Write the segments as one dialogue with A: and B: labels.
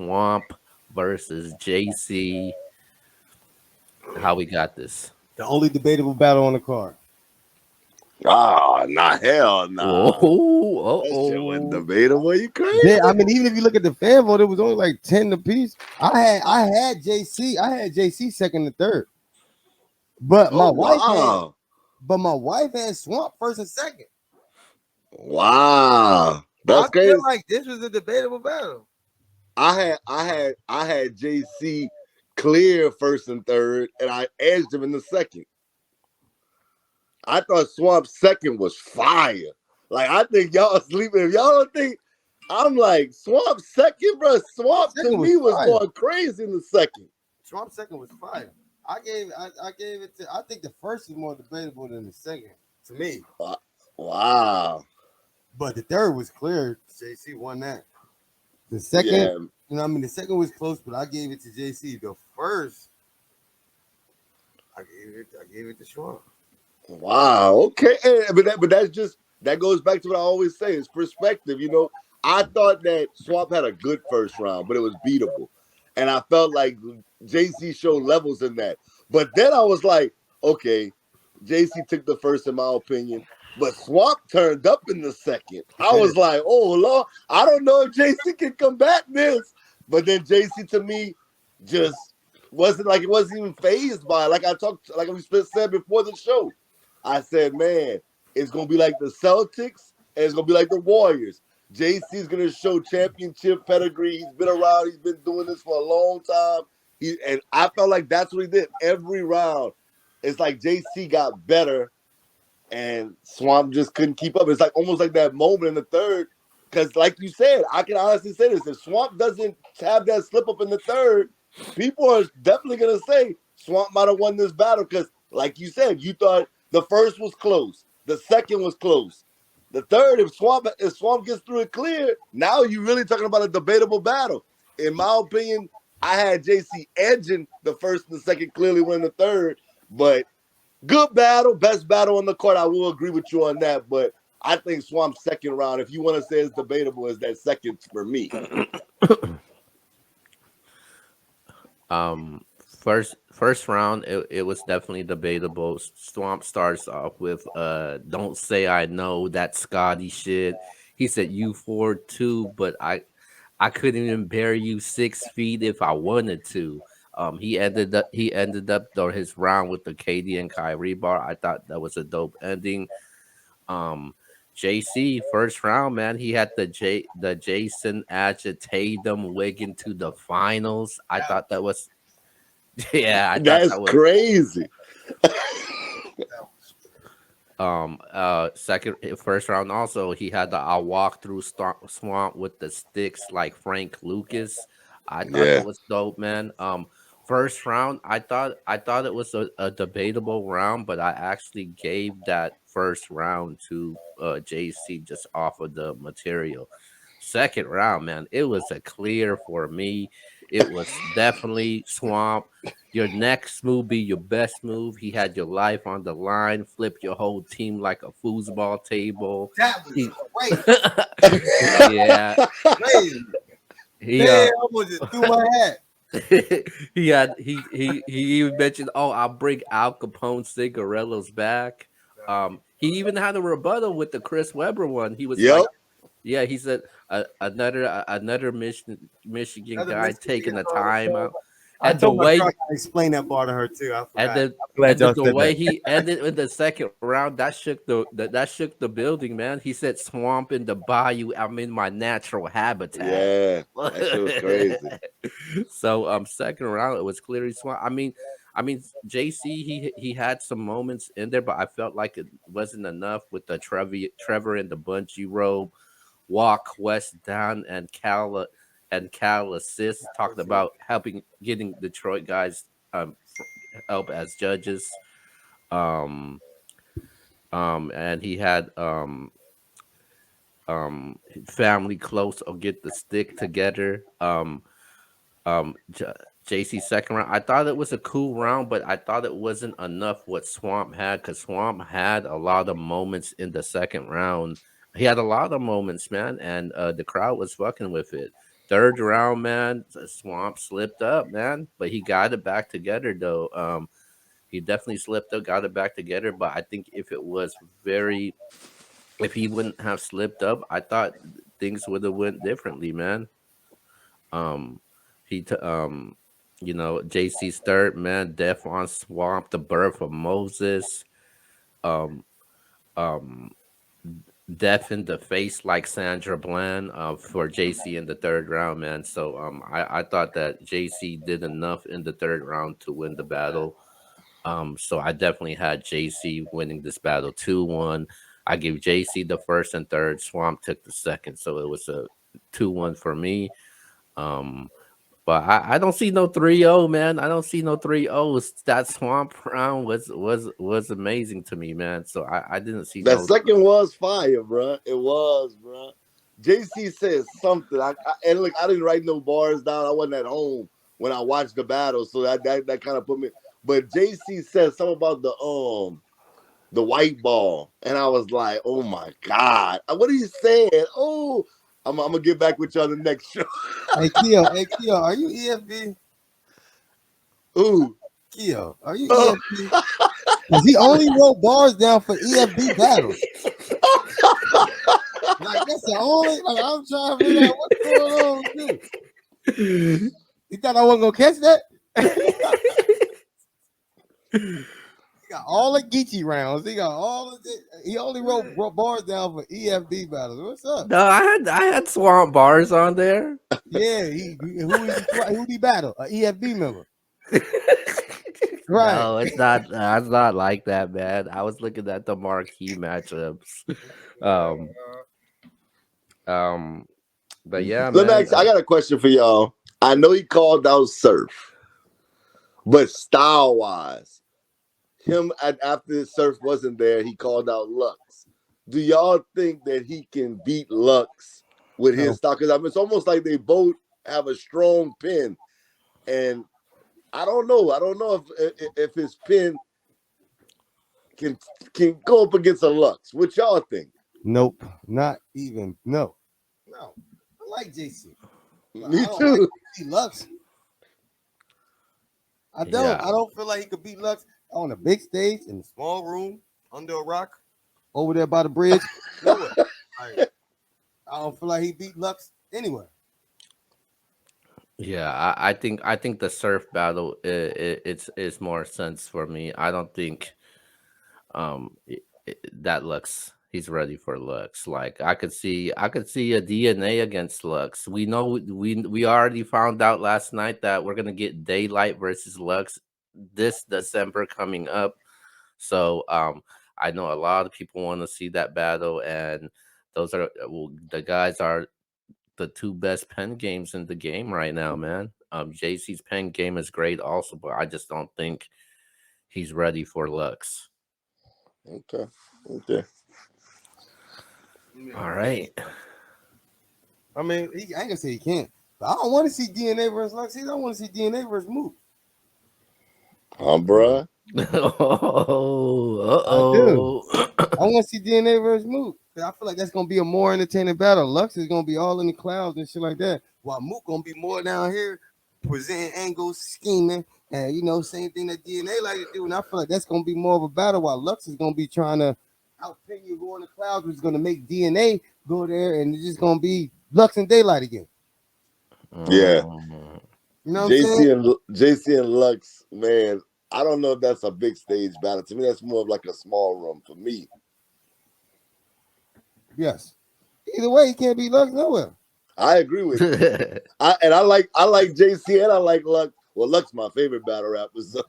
A: Swamp versus JC. How we got this?
B: The only debatable battle on the card.
C: Ah, nah, hell
A: Oh,
C: nah. That shit was
A: oh.
C: debatable. You
B: Yeah,
C: crazy?
B: I mean, even if you look at the fan vote, it was only like 10 apiece. I had JC second and third. But
C: Oh wow,
B: my wife had Swamp first and second.
C: wow.
B: I
C: That's
B: feel
C: crazy.
B: like this was a debatable battle.
C: I had JC clear first and third, and I edged him in the second. I thought Swamp second was fire. Like I think y'all sleeping. If y'all don't think, I'm like Swamp second, bro. Swamp to
B: Second was
C: me was
B: fire.
C: going crazy in the second.
B: Swamp second was fire. I gave it to I think the first is more debatable than the second to me.
C: Wow.
B: But the third was clear. JC won that. The second,
C: Yeah.
B: the second was close, but I gave it to JC. The first, I gave it to Swamp.
C: Wow. Okay. But that's just that goes back to what I always say. It's perspective. I thought that Swamp had a good first round, but it was beatable, and I felt like JC showed levels in that. But then I was like, okay, JC took the first, in my opinion, but Swamp turned up in the second. I was like, oh Lord, I don't know if JC can combat this. But then JC to me just it wasn't even phased by it. Like we said before the show. I said, man, it's gonna be like the Celtics and it's gonna be like the Warriors. JC's gonna show championship pedigree. He's been around. He's been doing this for a long time. And I felt like that's what he did every round. It's like JC got better, and Swamp just couldn't keep up. It's like almost like that moment in the third. Because, like you said, I can honestly say this: if Swamp doesn't have that slip up in the third, people are definitely gonna say Swamp might have won this battle. Because, like you said, you thought the first was close, the second was close. The third, if Swamp gets through it clear, now you're really talking about a debatable battle. In my opinion, I had JC edging the first and the second, clearly winning the third. But good battle, best battle on the court. I will agree with you on that. But I think Swamp's second round, if you want to say it's debatable, is that second for me.
A: First round, it was definitely debatable. Swamp starts off with "Don't say I know that Scotty shit." He said you 4'2", but I couldn't even bury you 6 feet if I wanted to. He ended up though his round with the KD and Kyrie bar. I thought that was a dope ending. Um, JC first round, man. He had the Jason Tatum Wiggin to the finals. I thought that was yeah, I thought
C: That's
A: that was
C: crazy.
A: second first round. Also, he had the I walk through swamp with the sticks like Frank Lucas. I thought that
C: Yeah.
A: was dope, man. First round, I thought it was a debatable round, but I actually gave that first round to JC just off of the material. Second round, man, it was a clear for me. It was definitely Swamp. Your next move be your best move. He had your life on the line, flip your whole team like a foosball table.
B: That was
A: He,
B: great.
A: yeah,
B: Crazy.
A: he
B: Man, I almost just threw my hat.
A: he even mentioned, "Oh, I'll bring Al Capone cigarillos back." He even had a rebuttal with the Chris Webber one. He was
C: Yep.
A: like, "Yeah," he said, another Michigan
B: Another
A: guy
B: Michigan
A: taking the
B: on the
A: time
B: show.
A: out."
B: I
A: And the
B: told my
A: way
B: girl I explained that bar to her too. I
A: and
B: forgot.
A: then
B: I'm glad y'all
A: the
B: said
A: way
B: that.
A: he ended in the second round, that shook the building, man. He said, "Swamp in the bayou. I'm in my natural habitat."
C: Yeah. That shit was crazy.
A: So second round it was clearly Swamp. I mean JC he had some moments in there, but I felt like it wasn't enough with the Trevor in the bungee rope, walk West down and Cal assist, talking about helping getting Detroit guys help as judges. Um, and he had family close or get the stick together. JC second round. I thought it was a cool round, but I thought it wasn't enough what Swamp had because Swamp had a lot of moments in the second round. He had a lot of moments, man, and the crowd was fucking with it. Third round, man, the Swamp slipped up, man, but he got it back together though. He definitely slipped up, got it back together. But I think if he wouldn't have slipped up, I thought things would have went differently, man. Um, JC's third, man, Death on Swamp, the birth of Moses. Um, um, Death in the face like Sandra Bland for JC in the third round, man. So I thought that JC did enough in the third round to win the battle. So I definitely had JC winning this battle 2-1. I gave JC the first and third. Swamp took the second, so it was a 2-1 for me. Um, but I don't see no 3-0, man. I don't see no 3-0s. That Swamp round was amazing to me, man. So I didn't see
C: That
A: no.
C: second was fire, bro. It was, bro. JC said something. And look, I didn't write no bars down. I wasn't at home when I watched the battle, so that kind of put me. But JC said something about the white ball, and I was like, oh my god, what are you saying? Oh, I'm gonna get back with you on the next show.
B: Hey, Keo, are you EFB?
C: Ooh,
B: Keo, are you EFB? Because he only wrote bars down for EFB battles. Like, that's the only, like, I'm trying to figure out what's going on with you. You thought I wasn't going to catch that? He got all the Geechee rounds. He got all of it. He only wrote bars down for EFB battles. What's up?
A: No, I had Swamp bars on there.
B: Yeah, who he battle? An EFB member. Right.
A: No, it's not. It's not like that, man. I was looking at the marquee matchups. Um, but yeah,
C: let me
A: man.
C: ask. I got a question for y'all. I know he called out Surf, but style wise, after Surf wasn't there, he called out Lux. Do y'all think that he can beat Lux with his style? Because it's almost like they both have a strong pin, and I don't know. I don't know if his pin can go up against a Lux. What y'all think?
B: Nope, not even. No. I like JC.
C: Me too.
B: Like Lux. I don't.
A: Yeah.
B: I don't feel like he could beat Lux on a big stage in a small room under a rock over there by the bridge. Nowhere. Like, I don't feel like he beat Lux anywhere.
A: Yeah, I think the Surf battle it's more sense for me. I don't think that Lux he's ready for Lux. Like I could see a DNA against Lux. We know we already found out last night that we're gonna get Daylight versus Lux this December coming up. So I know a lot of people want to see that battle, and those are the guys are the two best pen games in the game right now, man. JC's pen game is great also, but I just don't think he's ready for Lux.
C: Okay.
A: All right.
B: I mean, I ain't gonna say he can't, but I don't want to see DNA versus Lux. I don't want to see DNA versus Mook.
C: Bruh.
B: I want to see DNA versus Mook. I feel like that's gonna be a more entertaining battle. Lux is gonna be all in the clouds and shit like that, while Mook gonna be more down here presenting angles, scheming, and same thing that DNA like to do. And I feel like that's gonna be more of a battle, while Lux is gonna be trying to outpin you, go in the clouds, which is gonna make DNA go there, and it's just gonna be Lux and Daylight again.
C: Yeah.
B: You know what I'm saying?
C: JC and Lux, man. I don't know if that's a big stage battle. To me, that's more of like a small room for me.
B: Yes. Either way, he can't beat Lux nowhere.
C: I agree with you. I like JC and I like Lux. Well, Lux my favorite battle rapper. So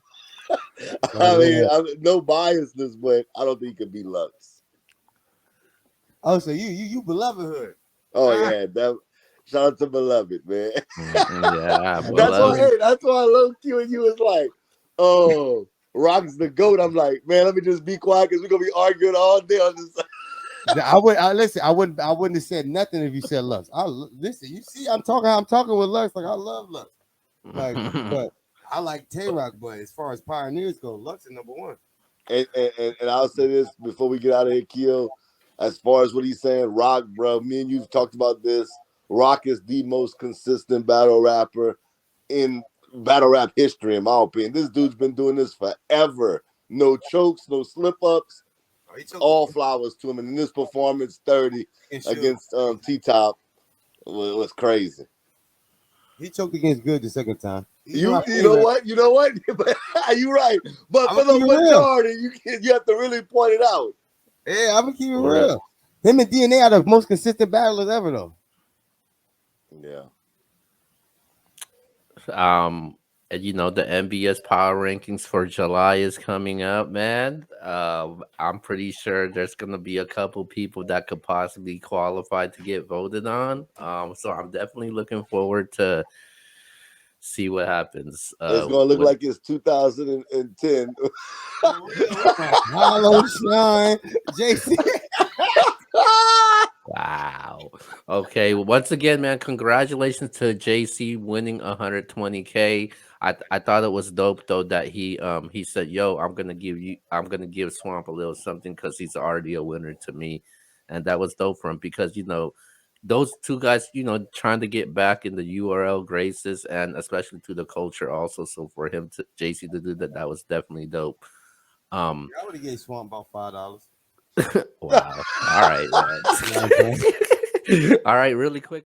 C: I mean, no biasness, but I don't think he could beat Lux.
B: Oh, so you Belovedhood.
C: Oh yeah, shout out to Beloved, man.
A: Yeah,
C: that's why I love Q and you was like, oh, Rock's the GOAT. I'm like, man, let me just be quiet because we're gonna be arguing all day on this.
B: I wouldn't have said nothing if you said Lux. Listen, you see, I'm talking with Lux, like I love Lux. Like, but I like Tay-Rock, but as far as pioneers go, Lux is number one.
C: And I'll say this before we get out of here, Keo. As far as what he's saying, Rock, bro, me and you've talked about this Rock is the most consistent battle rapper in battle rap history, in my opinion. This dude's been doing this forever. No chokes, no slip ups,
B: Oh, he choked
C: all flowers to him. And in this performance, 30 against T Top was crazy.
B: He choked against Good the second time.
C: You know what? You're right. But for the majority, you have to really point it out.
B: Yeah, I'm gonna keep it real. Him and DNA are the most consistent battlers ever, though.
C: Yeah.
A: And you know, the MBS power rankings for July is coming up, man. I'm pretty sure there's gonna be a couple people that could possibly qualify to get voted on. So I'm definitely looking forward to see what happens.
C: It's gonna look like it's 2010.
B: Hollow Shine, JC.
A: Wow. Okay. Well, once again, man, congratulations to JC winning 120K. I thought it was dope though that he said, "Yo, I'm gonna give Swamp a little something because he's already a winner to me," and that was dope for him because you know those two guys, you know, trying to get back in the URL graces and especially to the culture also. So for him to JC to do that, that was definitely dope.
B: I would have gave Swamp about $5.
A: Wow. All right, man. All right, really quick.